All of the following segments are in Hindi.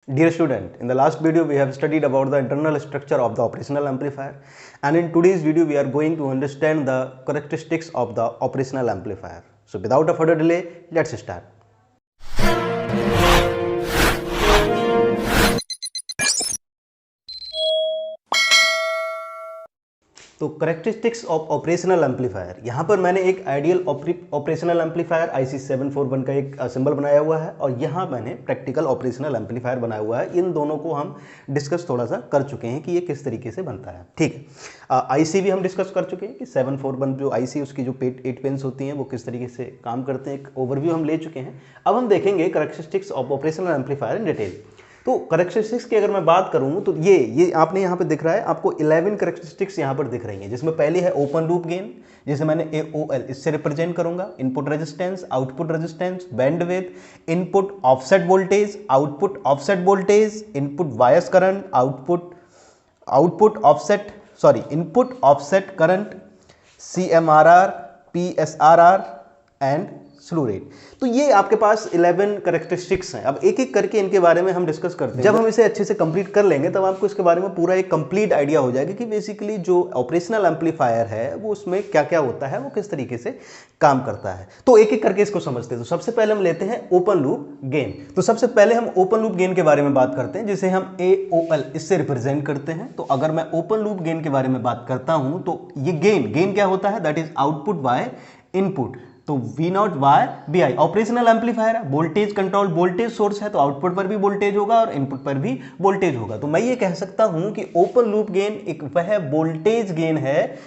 Dear student, in the last video we have studied about the internal structure of the operational amplifier, and in today's video we are going to understand the characteristics of the operational amplifier. So without a further delay, let's start. तो करेक्टरिस्टिक्स ऑफ ऑपरेशनल एम्पलीफायर, यहाँ पर मैंने एक आइडियल ऑपरेशनल एम्पलीफायर IC741 का एक सिंबल बनाया हुआ है और यहाँ मैंने प्रैक्टिकल ऑपरेशनल एम्पलीफायर बनाया हुआ है। इन दोनों को हम डिस्कस थोड़ा सा कर चुके हैं कि ये किस तरीके से बनता है। ठीक है, IC भी हम डिस्कस कर चुके हैं कि 741 जो IC उसकी जो 8 पिन्स होती हैं वो किस तरीके से काम करते हैं, एक ओवरव्यू हम ले चुके हैं। अब हम देखेंगे characteristics of operational amplifier in detail. तो करेक्टरिस्टिक्स की अगर मैं बात करूं तो ये आपने यहाँ पे दिख रहा है, आपको 11 करेक्टरिस्टिक्स यहाँ पर दिख रही हैं, जिसमें पहली है ओपन लूप गेन, जिसे मैंने AOL इससे रिप्रेजेंट करूंगा। Input resistance, output resistance, bandwidth, input offset voltage, output offset voltage, input bias current, input offset current, CMRR, PSRR and स्लू rate. तो ये आपके पास 11 करेक्टरिस्टिक्स हैं। अब एक एक करके इनके बारे में हम डिस्कस करते हैं। जब हम इसे अच्छे से कंप्लीट कर लेंगे तब आपको इसके बारे में पूरा एक कंप्लीट आइडिया हो जाएगा कि बेसिकली जो ऑपरेशनल एम्पलीफायर है वो उसमें क्या क्या होता है, वो किस तरीके से काम करता है। तो एक एक करके इसको समझते हैं। तो सबसे पहले हम लेते हैं ओपन लूप गेन। तो सबसे पहले हम ओपन लूप गेन के बारे में बात करते हैं, जिसे हम AOL इससे रिप्रेजेंट करते हैं। तो अगर मैं ओपन लूप गेन के बारे में बात करता हूं तो ये गेन क्या होता है, that is output by input. तो V0 by BI operational amplifier है, वोल्टेज कंट्रोल वोल्टेज सोर्स है, तो आउटपुट पर भी वोल्टेज होगा और इनपुट पर भी वोल्टेज होगा। तो मैं ये कह सकता हूं कि ओपन लूप गेन एक वह वोल्टेज गेन है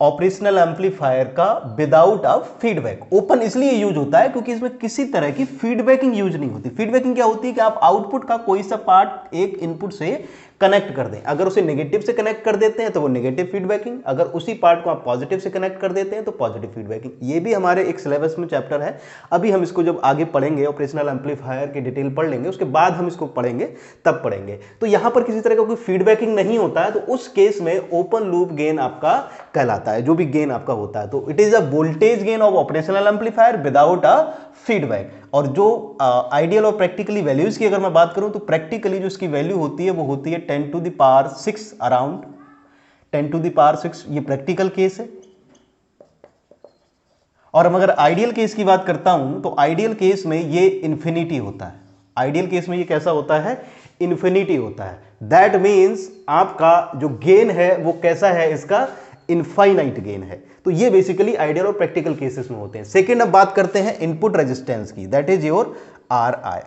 ऑपरेशनल एम्पलीफायर का विदाउट अ फीडबैक। ओपन इसलिए यूज होता है क्योंकि इसमें किसी तरह की फीडबैकिंग यूज नहीं होती। फीडबैकिंग क्या होती है कि आप आउटपुट का कोई सा पार्ट एक इनपुट से कनेक्ट कर दें। अगर उसे नेगेटिव से कनेक्ट कर देते हैं तो वो नेगेटिव फीडबैकिंग, अगर उसी पार्ट को आप पॉजिटिव से कनेक्ट कर देते हैं तो पॉजिटिव फीडबैकिंग। ये भी हमारे एक सिलेबस में चैप्टर है। अभी हम इसको जब आगे पढ़ेंगे, ऑपरेशनल एम्पलीफायर की डिटेल पढ़ लेंगे, उसके बाद हम इसको पढ़ेंगे, तब पढ़ेंगे। तो यहां पर किसी तरह का कोई फीडबैकिंग नहीं होता है, तो उस केस में ओपन लूप गेन आपका कहलाता है, जो भी गेन आपका होता है। तो it is a voltage gain of operational amplifier without a feedback. और जो आइडियल और प्रैक्टिकली वैल्यूज की अगर मैं बात करूं तो प्रैक्टिकली जो इसकी वैल्यू होती है वो होती है 10 to the power 6, around 10 to the power 6। ये प्रैक्टिकल केस है। और हम अगर आइडियल केस की बात करता हूं तो आइडियल केस में ये इंफिनिटी होता है। आइडियल केस में ये कैसा होता है, इंफिनिटी होता है। दैट मीन्स आपका जो गेन है वो कैसा है, इसका इनफाइनाइट गेन है। तो ये बेसिकली आइडियल और प्रैक्टिकल केसेस में होते हैं। सेकंड अब बात करते हैं इनपुट रेजिस्टेंस की, दैट इज योर RI।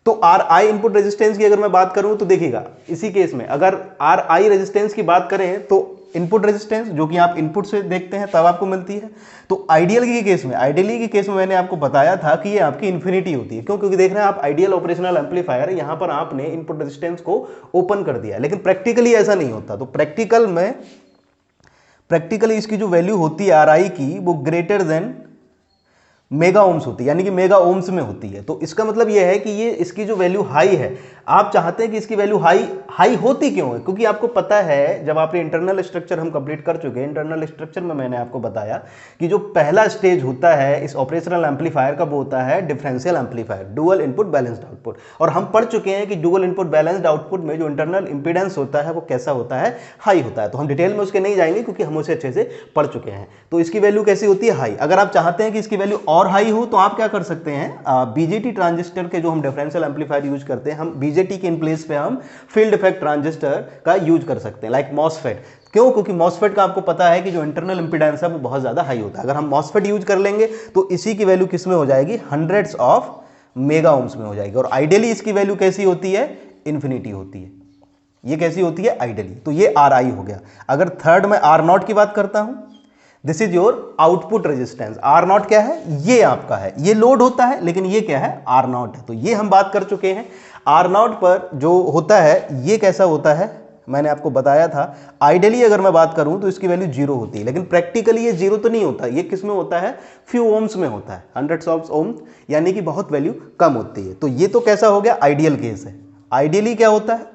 तो RI इनपुट रेजिस्टेंस की अगर मैं बात करूं तो देखिएगा, इसी केस में अगर RI रेजिस्टेंस की बात करें तो इनपुट रेजिस्टेंस जो कि आप इनपुट से देखते हैं तब आपको मिलती है। तो आइडियली के केस में मैंने आपको बताया था कि ये आपकी इन्फिनिटी होती है। क्यों? क्योंकि देख रहे हैं आप आइडियल ऑपरेशनल एम्पलीफायर, यहां पर आपने इनपुट रेजिस्टेंस को ओपन कर दिया, लेकिन प्रैक्टिकली ऐसा नहीं होता। तो प्रैक्टिकली इसकी जो वैल्यू होती है RI की वो ग्रेटर देन मेगा ओम्स होती है, यानी कि मेगा ओम्स में होती है। तो इसका मतलब यह है कि ये इसकी जो वैल्यू हाई है, आप चाहते हैं कि इसकी वैल्यू हाई होती क्यों है? क्योंकि आपको पता है, जब आपने इंटरनल स्ट्रक्चर हम कंप्लीट कर चुके हैं, इंटरनल स्ट्रक्चर में मैंने आपको बताया कि जो पहला स्टेज होता है इस ऑपरेशनल एम्पलीफायर का वो होता है differential amplifier, dual input balanced output. और हम पढ़ चुके हैं कि डुअल इनपुट बैलेंस्ड आउटपुट में जो इंटरनल इंपीडेंस होता है वो कैसा होता है, हाई होता है। तो हम डिटेल में उसके नहीं जाएंगे क्योंकि हम उसे अच्छे से पढ़ चुके हैं। तो इसकी वैल्यू कैसी होती है, हाई। अगर आप चाहते हैं कि इसकी वैल्यू और हाई हो तो आप क्या कर सकते हैं, BJT ट्रांजिस्टर के जो हम डिफरेंशियल एम्पलीफायर यूज करते हैं, हम BJT के इन प्लेस पे हम फील्ड इफेक्ट ट्रांजिस्टर का यूज कर सकते हैं, लाइक मॉसफेट। क्यों? क्योंकि मॉसफेट का आपको पता है कि जो इंटरनल इंपीडेंस है वो बहुत ज्यादा हाई होता है। अगर हम मॉसफेट यूज कर लेंगे तो इसी की वैल्यू किस में हो जाएगी, हंड्रेड्स ऑफ मेगा ओम्स में हो जाएगी। और आइडियली इसकी वैल्यू कैसी होती है, इंफिनिटी होती है। ये कैसी होती है, आइडियली। तो ये RI हो गया। अगर थर्ड में R0 की बात करता हूं, this is your output resistance. R0 क्या है, ये आपका है, ये लोड होता है, लेकिन ये क्या है, R0 है। तो ये हम बात कर चुके हैं। R0 पर जो होता है ये कैसा होता है, मैंने आपको बताया था। आइडियली अगर मैं बात करूं तो इसकी वैल्यू 0 होती है, लेकिन प्रैक्टिकली ये 0 तो नहीं होता। ये किस में होता है, फ्यू ओम्स में होता है, हंड्रेड्स ऑफ ओम्स, यानी कि बहुत वैल्यू कम होती है। तो ये तो कैसा हो गया, आइडियल केस है। आइडियली क्या होता है,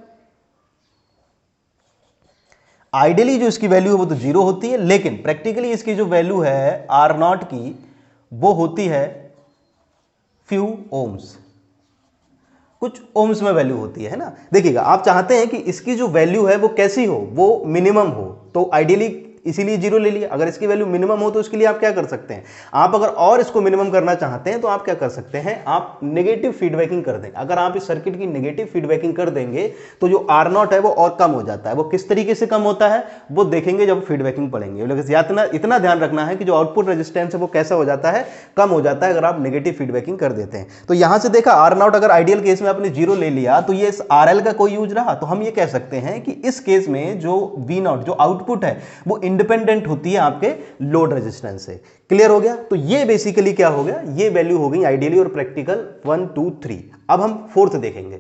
आइडियली जो इसकी वैल्यू है वो तो 0 होती है, लेकिन प्रैक्टिकली इसकी जो वैल्यू है R0 की वो होती है फ्यू ओम्स। कुछ ओम्स में वैल्यू होती है ना। देखिएगा, आप चाहते हैं कि इसकी जो वैल्यू है वो कैसी हो, वो मिनिमम हो, तो आइडियली इसीलिए जीरो ले लिया। अगर इसकी वैल्यू मिनिमम हो तो इसके लिए आप क्या कर सकते हैं, आप अगर और इसको मिनिमम करना चाहते हैं तो आप क्या कर सकते हैं, आप नेगेटिव फीडबैकिंग कर दें। अगर आप इस सर्किट की नेगेटिव फीडबैकिंग कर देंगे तो जो आर नॉट है वो और कम हो जाता है। वो किस तरीके से कम होता है वो देखेंगे जब फीडबैकिंग पढ़ेंगे। लेकिन इतना ध्यान रखना है कि जो आउटपुट रेजिस्टेंस है वो कैसा हो जाता है, कम हो जाता है अगर आप नेगेटिव फीडबैकिंग कर देते हैं। तो यहां से देखा, आर नॉट अगर आइडियल केस में आपने जीरो ले लिया तो ये आर एल का कोई यूज रहा, तो हम ये कह सकते हैं कि इस केस में जो वी नॉट जो आउटपुट है वो इंडिपेंडेंट होती है आपके लोड रेजिस्टेंस से। क्लियर हो गया। तो ये बेसिकली क्या हो गया, ये वैल्यू हो गई आइडियली और प्रैक्टिकल 1 2 3। अब हम फोर्थ देखेंगे।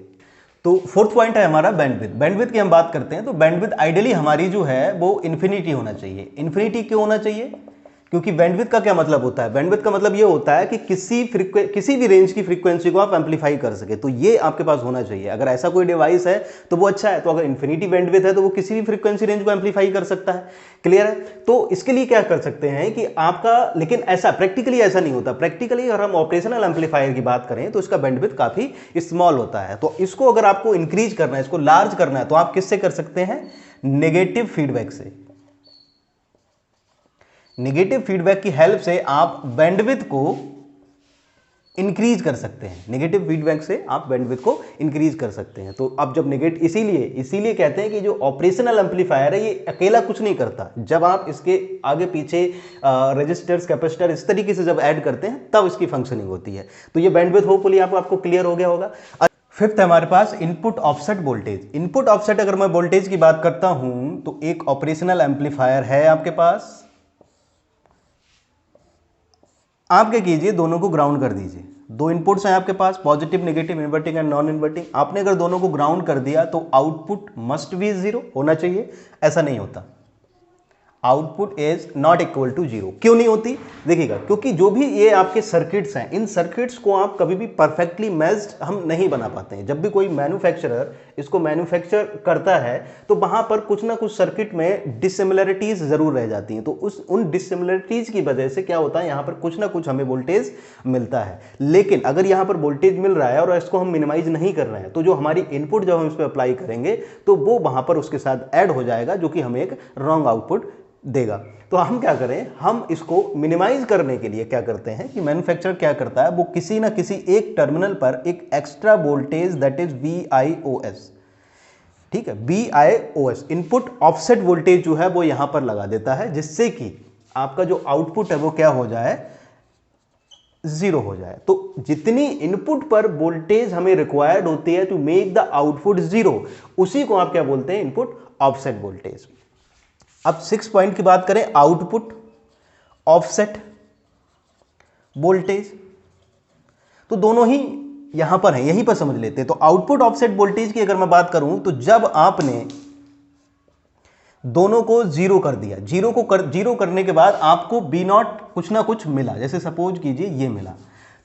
तो फोर्थ पॉइंट है हमारा बैंडविड्थ। बैंडविड्थ की हम बात करते हैं तो बैंडविड्थ आइडियली हमारी जो है वो इन्फिनिटी होना चाहिए। इन्फिनिटी क्यों होना चाहिए, क्योंकि बैंडविड्थ का क्या मतलब होता है, बैंडविड्थ का मतलब ये होता है कि किसी भी रेंज की फ्रीक्वेंसी को आप एम्पलीफाई कर सके, तो ये आपके पास होना चाहिए। अगर ऐसा कोई डिवाइस है तो वो अच्छा है। तो अगर इन्फिनिटी बैंडविड्थ है तो वो किसी भी फ्रीक्वेंसी रेंज को एम्पलीफाई कर सकता है। क्लियर है। तो इसके लिए क्या कर सकते हैं कि आपका, लेकिन ऐसा प्रैक्टिकली ऐसा नहीं होता। प्रैक्टिकली अगर हम ऑपरेशनल एम्पलीफायर की बात करें तो इसका बैंडविड्थ काफी स्मॉल होता है। तो इसको अगर आपको इंक्रीज करना है, इसको लार्ज करना है, तो आप किससे कर सकते हैं, नेगेटिव फीडबैक से। नेगेटिव फीडबैक की हेल्प से आप बैंडविड्थ को इंक्रीज कर सकते हैं। नेगेटिव फीडबैक से आप बैंडविड्थ को इंक्रीज कर सकते हैं। तो अब जब नेगेटिव, इसीलिए कहते हैं कि जो ऑपरेशनल एम्पलीफायर है ये अकेला कुछ नहीं करता। जब आप इसके आगे पीछे रेजिस्टर्स, कैपेसिटर इस तरीके से जब ऐड करते हैं तब इसकी फंक्शनिंग होती है। तो ये बैंडविड्थ होपफुली आपको क्लियर हो गया होगा। फिफ्थ है हमारे पास input offset voltage. Input offset अगर मैं वोल्टेज की बात करता हूं तो एक ऑपरेशनल एम्पलीफायर है आपके पास, आप क्या कीजिए, दोनों को ग्राउंड कर दीजिए। दो इनपुट्स हैं आपके पास, positive, negative, inverting and non inverting. आपने अगर दोनों को ग्राउंड कर दिया तो आउटपुट मस्ट बी जीरो होना चाहिए। ऐसा नहीं होता, output is not equal to zero. क्यों नहीं होती, देखिएगा, क्योंकि जो भी ये आपके सर्किट्स हैं, इन सर्किट्स को आप कभी भी परफेक्टली मैच्ड हम नहीं बना पाते हैं। जब भी कोई मैन्युफैक्चरर इसको मैन्युफैक्चर करता है तो वहां पर कुछ ना कुछ सर्किट में डिसिमिलरिटीज जरूर रह जाती हैं। तो उन डिसिमिलरिटीज की वजह से क्या होता है, यहां पर कुछ ना कुछ हमें वोल्टेज मिलता है। लेकिन अगर यहां पर वोल्टेज मिल रहा है और इसको हम मिनिमाइज नहीं कर रहे हैं तो जो हमारी इनपुट जब हम इस पर अप्लाई करेंगे तो वो वहां पर उसके साथ ऐड हो जाएगा, जो कि हमें एक रॉन्ग आउटपुट देगा। तो हम क्या करें, हम इसको मिनिमाइज करने के लिए क्या करते हैं कि मैन्युफैक्चरर क्या करता है, वो किसी ना किसी एक टर्मिनल पर एक extra voltage that is VIOS, ठीक है, VIOS इनपुट ऑफसेट वोल्टेज जो है वो यहां पर लगा देता है, जिससे कि आपका जो आउटपुट है वो क्या हो जाए, जीरो हो जाए। तो जितनी इनपुट पर वोल्टेज हमें रिक्वायर्ड होती है to make the output zero, उसी को आप क्या बोलते हैं, इनपुट ऑफसेट वोल्टेज। अब 6 पॉइंट की बात करें, आउटपुट ऑफसेट वोल्टेज, तो दोनों ही यहां पर हैं, यहीं पर समझ लेते हैं। तो आउटपुट ऑफसेट वोल्टेज की अगर मैं बात करूं तो जब आपने दोनों को जीरो कर दिया, जीरो करने के बाद आपको बी नॉट कुछ ना कुछ मिला, जैसे सपोज कीजिए ये मिला,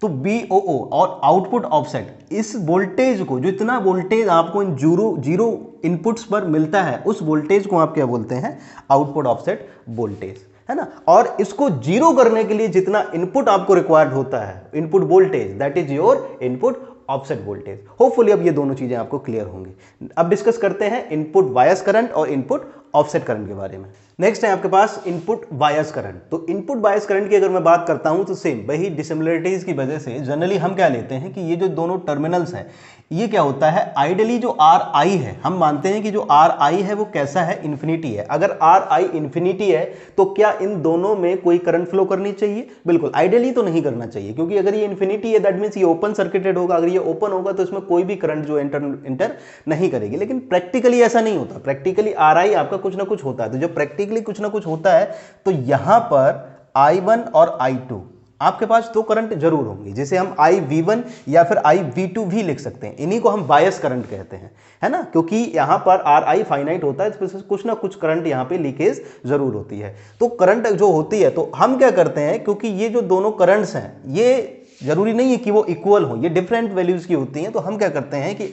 तो BOO और आउटपुट ऑफसेट, इस वोल्टेज को, जो इतना वोल्टेज आपको इन जीरो इनपुट्स पर मिलता है, उस वोल्टेज को आप क्या बोलते हैं, आउटपुट ऑफसेट वोल्टेज, है ना। और इसको जीरो करने के लिए जितना इनपुट आपको रिक्वायर्ड होता है, input voltage, that is your input offset voltage. Hopefully अब ये दोनों चीजें आपको क्लियर होंगी। अब डिस्कस करते हैं इनपुट बायस करंट और इनपुट ऑफसेट करंट के बारे में। नेक्स्ट है आपके पास इनपुट बायस करंट। तो इनपुट बायस करंट की अगर मैं बात करता हूं तो सेम वही डिसिमिलरिटीज की वजह से जनरली हम क्या लेते हैं कि ये जो दोनों टर्मिनल्स हैं, ये क्या होता है, आइडियली जो RI है, हम मानते हैं कि जो RI है वो कैसा है, इन्फिनिटी है। अगर RI इन्फिनिटी है तो क्या इन दोनों में कोई करंट फ्लो करनी चाहिए, बिल्कुल आइडियली तो नहीं करना चाहिए, क्योंकि अगर ये इन्फिनिटी है दैट मींस ये ओपन सर्किटेड होगा। अगर ये ओपन होगा तो इसमें कोई भी करंट जो इंटर नहीं करेगी। लेकिन प्रैक्टिकली ऐसा नहीं होता, प्रैक्टिकली RI आपका कुछ ना कुछ होता है। तो जब प्रैक्टिकली कुछ ना कुछ होता है तो यहां पर I1 और I2 आपके पास दो करंट जरूर होंगे, जिसे हम IV1 या फिर IV2 भी लिख सकते हैं। इन्हीं को हम बायस करंट कहते हैं, है ना, क्योंकि यहां पर RI फाइनाइट होता है, इसमें कुछ ना कुछ करंट यहां पे लीकेज जरूर होती है। तो करंट जो होती है, तो हम क्या करते हैं, क्योंकि ये जो दोनों करंट्स हैं ये जरूरी नहीं है कि वो इक्वल हो, ये डिफरेंट वैल्यूज की होती हैं। तो हम क्या करते हैं कि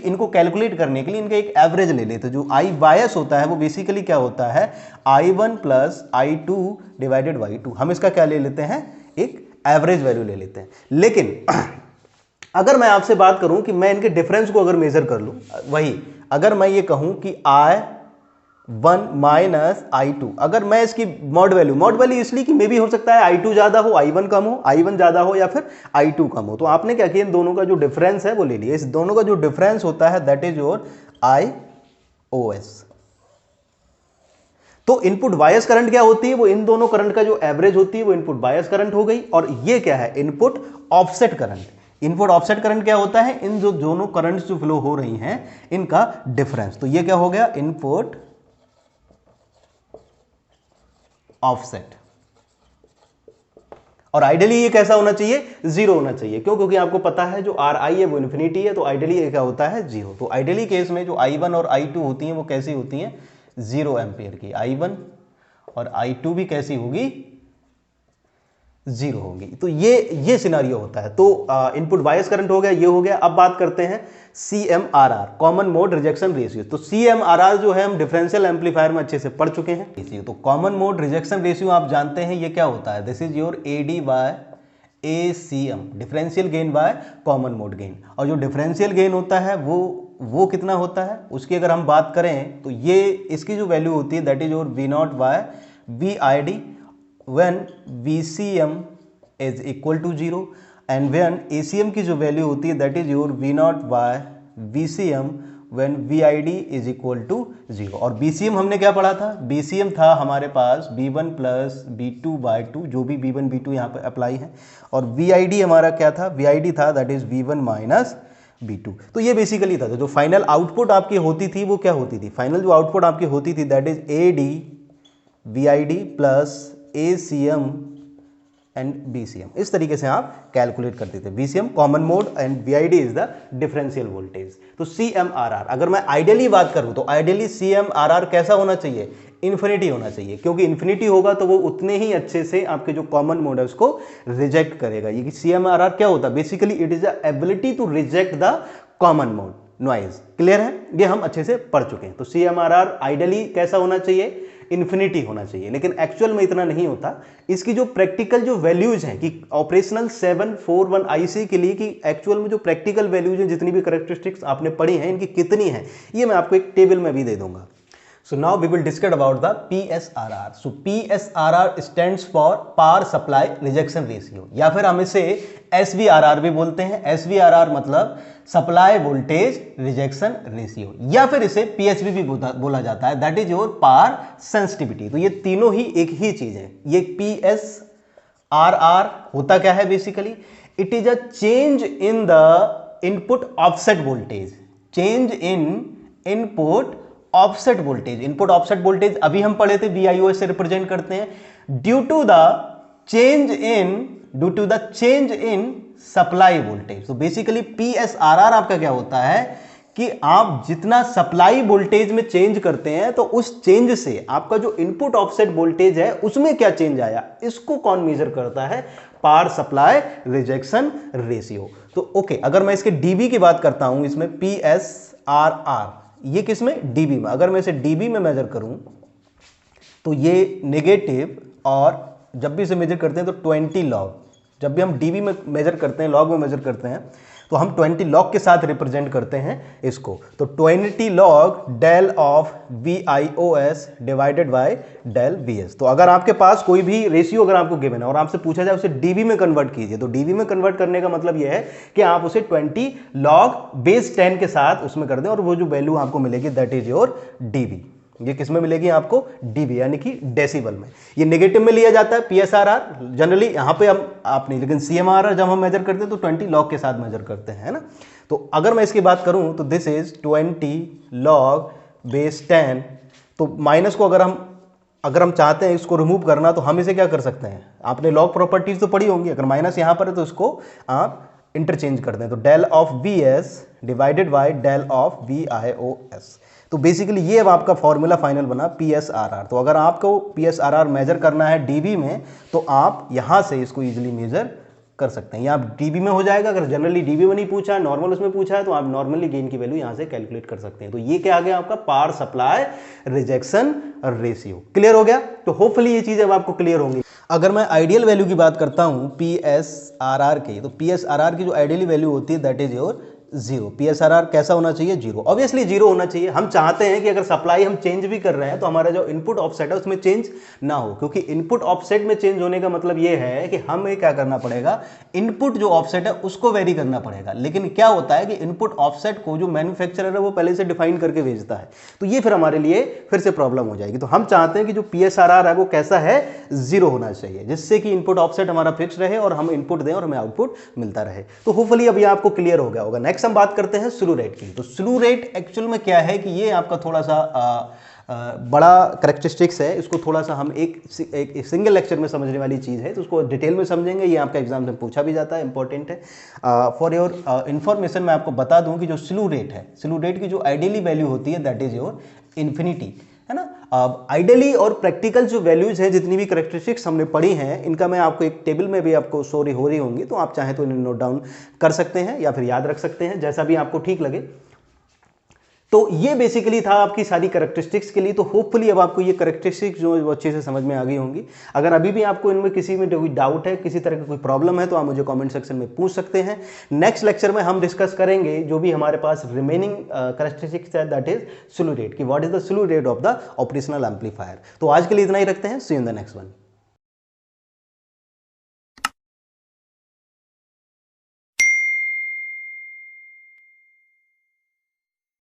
इनको कैलकुलेट करने के लिए इनका एक एवरेज ले लेते हैं। जो I बायस होता है वो बेसिकली क्या होता है, I1 plus I2 divided by 2। हम इसका क्या ले लेते हैं, एक एवरेज वैल्यू ले लेते हैं। लेकिन अगर मैं आपसे बात करूं कि मैं इनके डिफरेंस को अगर मेजर कर लूं, वही अगर मैं ये कहूं कि I1 माइनस I2, अगर मैं इसकी मॉड वैल्यू इसलिए कि मे भी हो सकता है I2 ज्यादा हो, I1 कम हो, I1 ज्यादा हो या फिर I2 कम हो, तो आपने क्या किया, इन दोनों का जो डिफरेंस है वो ले लिया। इस दोनों का जो डिफरेंस होता है दैट इज योर IOS। तो इनपुट बायस करंट क्या होती है, वो इन दोनों करंट का जो एवरेज होती है वो इनपुट बायस करंट हो गई। और ये क्या है, input offset current. Input offset current क्या होता है, इन जो दोनों करंट्स जो फ्लो हो रही हैं इनका डिफरेंस। तो ये क्या हो गया, इनपुट ऑफसेट। और आइडियली ये कैसा होना चाहिए, जीरो होना चाहिए। क्यों, क्योंकि आपको पता है जो RI है वो इन्फिनिटी है, तो आइडियली ये क्या होता है, जीरो। तो आइडियली केस में जो I1 और I2 होती हैं वो कैसी होती हैं, 0 एम्पियर की। I1 और I2 भी कैसी होगी, 0 होगी। तो ये सिनारियो होता है। तो इनपुट बायस करंट हो गया, ये हो गया। अब बात करते हैं CMRR, common mode rejection ratio. तो CMRR जो है हम डिफरेंशियल एम्पलीफायर में अच्छे से पढ़ चुके हैं। तो कॉमन मोड रिजेक्शन रेशियो आप जानते हैं ये क्या होता है, this is your AD by ACM, differential gain by common mode gain. और जो डिफरेंशियल गेन होता है वो कितना होता है, उसकी अगर हम बात करें तो ये इसकी जो वैल्यू होती है that is your V0 by VID when VCM is equal to 0 and when ACM की जो वैल्यू होती है that is your V0 by VCM when VID is equal to 0। और BCM हमने क्या पढ़ा था, BCM था हमारे पास B1 प्लस B2 बाई 2, जो भी B1 B2 यहाँ पे अप्लाई है। और VID हमारा क्या था, VID था that is V1 minus B2। तो ये बेसिकली था। तो जो फाइनल आउटपुट आपकी होती थी वो क्या होती थी, फाइनल जो आउटपुट आपकी होती थी that is AD VID plus ACM and BCM। इस तरीके से आप कैलकुलेट करते थे। BCM common mode and VID is the differential voltage. तो CMRR अगर मैं आइडियली बात करूं तो आइडियली CMRR कैसा होना चाहिए, इन्फिनिटी होना चाहिए। क्योंकि इन्फिनिटी होगा तो वो उतने ही अच्छे से आपके जो कॉमन मोड है उसको रिजेक्ट करेगा। ये कि CMRR क्या होता है, basically it is the ability to reject the common mode noise. Clear है, ये हम अच्छे से पढ़ चुके हैं। तो CMRR आइडियली कैसा होना चाहिए, इन्फिनिटी होना चाहिए। लेकिन एक्चुअल में इतना नहीं होता। इसकी जो प्रैक्टिकल जो वैल्यूज हैं कि ऑपरेशनल 741 IC के लिए कि एक्चुअल में जो प्रैक्टिकल वैल्यूज हैं, जितनी भी कैरेक्टरिस्टिक्स आपने पढ़ी हैं इनकी कितनी हैं, ये मैं आपको एक टेबल में भी दे दूंगा। So now we will discuss about the PSRR. So PSRR stands for Power Supply Rejection Ratio, या फिर हम इसे SVRR भी बोलते हैं। SVRR मतलब सप्लाई वोल्टेज रिजेक्शन रेशियो, या फिर इसे PSV भी बोला जाता है, that is your power sensitivity. तो ये तीनों ही एक ही चीज है। ये PSRR होता क्या है, basically it is a change in the input offset voltage, change in input offset voltage. Input offset voltage अभी हम पढ़े थे, VIOS से रिप्रेजेंट करते हैं due to the change in supply voltage. तो बेसिकली PSRR आपका क्या होता है कि आप जितना सप्लाई वोल्टेज में चेंज करते हैं तो उस चेंज से आपका जो इनपुट ऑफसेट वोल्टेज है उसमें क्या चेंज आया, इसको कौन मेजर करता है, पावर सप्लाई रिजेक्शन रेशियो। तो ओके, अगर मैं इसके डीबी की बात करता हूं, इसमें PSRR ये किसमें, डीबी में। अगर मैं इसे डीबी में मेजर करूं तो ये नेगेटिव, और जब भी इसे मेजर करते हैं तो 20 लॉग, जब भी हम डीबी में मेजर करते हैं, लॉग में मेजर करते हैं तो हम 20 लॉग के साथ रिप्रेजेंट करते हैं इसको। तो 20 log del of VIOS divided by del VS। तो अगर आपके पास कोई भी रेशियो अगर आपको गिवन है और आपसे पूछा जाए उसे डीबी में कन्वर्ट कीजिए, तो डीबी में कन्वर्ट करने का मतलब यह है कि आप उसे 20 लॉग बेस 10 के साथ उसमें कर दें और वो जो वैल्यू आपको मिलेगी दैट इज योर डीबी। ये किस में मिलेगी आपको, डीबी यानी कि डेसिबल में। ये नेगेटिव में लिया जाता है PSRR जनरली, यहाँ पे हम आप नहीं, लेकिन CMRR जब हम मेजर करते हैं तो 20 लॉग के साथ मेजर करते हैं, है ना। तो अगर मैं इसकी बात करूं तो दिस इज 20 लॉग बेस 10। तो माइनस को अगर हम चाहते हैं इसको रिमूव करना तो हम इसे क्या कर सकते हैं, आपने लॉग प्रॉपर्टीज तो पढ़ी होंगी, अगर माइनस यहाँ पर है तो इसको आप इंटरचेंज कर दें, तो del of VS divided by del of VIOS। तो बेसिकली ये अब आपका फॉर्मूला फाइनल बना PSRR। तो अगर आपको PSRR मेजर करना है डीबी में तो आप यहां से इसको इजीली मेजर कर सकते हैं। या आप डीबी में हो जाएगा, अगर जनरली डीबी में नहीं पूछा है, नॉर्मल उसमें पूछा है, तो आप नॉर्मली गेन की वैल्यू यहां से कैलकुलेट कर सकते हैं। तो ये क्या आ गया आपका, power supply rejection ratio. Clear हो गया। तो होपफुली ये चीजें अब आपको क्लियर होंगी। अगर मैं आइडियल वैल्यू की बात करता हूँ पी एस आर आर की, तो पी एस आर आर की जो आइडियली वैल्यू होती है that is your zero. P S R R कैसा होना चाहिए? जीरो। ऑब्वियसली जीरो होना चाहिए। हम चाहते हैं कि अगर सप्लाई हम चेंज भी कर रहे हैं तो हमारा जो इनपुट ऑफसेट है उसमें चेंज ना हो, क्योंकि इनपुट ऑफसेट में चेंज होने का मतलब ये है कि हमें क्या करना पड़ेगा, इनपुट जो ऑफसेट है उसको वेरी करना पड़ेगा। लेकिन क्या होता है कि इनपुट ऑफसेट को जो मैन्युफैक्चरर है वो पहले से डिफाइन करके भेजता है, तो ये फिर हमारे लिए फिर से प्रॉब्लम हो जाएगी। तो हम चाहते हैं कि जो पी एस आर आर है वो कैसा है? जीरो होना चाहिए, जिससे कि इनपुट ऑफसेट हमारा फिक्स रहे और हम इनपुट दें और हमें आउटपुट मिलता रहे। तो होपफुली अभी आपको क्लियर हो गया होगा। नेक्स्ट हम बात करते हैं स्लू रेट की। तो स्लू रेट एक्चुअल में क्या है कि ये आपका थोड़ा सा बड़ा करेक्टरिस्टिक्स है। इसको थोड़ा सा हम एक सिंगल लेक्चर में समझने वाली चीज़ है, तो उसको डिटेल में समझेंगे। ये आपका एग्जाम में पूछा भी जाता है, इंपॉर्टेंट है। फॉर योर इंफॉर्मेशन मैं आपको बता दूं कि जो स्लू रेट है, स्लू रेट की जो आइडियली वैल्यू होती है दैट इज योर इन्फिनिटी, है ना। अब आइडियली और प्रैक्टिकल जो वैल्यूज हैं, जितनी भी करेक्टरिस्टिक्स हमने पढ़ी हैं, इनका मैं आपको एक टेबल में भी आपको सॉरी हो रही होंगी, तो आप चाहें तो इन्हें नोट डाउन कर सकते हैं या फिर याद रख सकते हैं, जैसा भी आपको ठीक लगे। तो ये बेसिकली था आपकी सारी करेक्टरिस्टिक्स के लिए। तो होपफुली अब आपको ये करेक्टरिस्टिक्स जो अच्छे से समझ में आ गई होंगी। अगर अभी भी आपको इनमें किसी में कोई डाउट है, किसी तरह का कोई प्रॉब्लम है, तो आप मुझे कमेंट सेक्शन में पूछ सकते हैं। नेक्स्ट लेक्चर में हम डिस्कस करेंगे जो भी हमारे पास रिमेनिंग करेक्टरिस्टिक्स है दैट इज स्लू रेट, कि what is the slew rate of the operational amplifier. तो आज के लिए इतना ही रखते हैं। See you in the next one.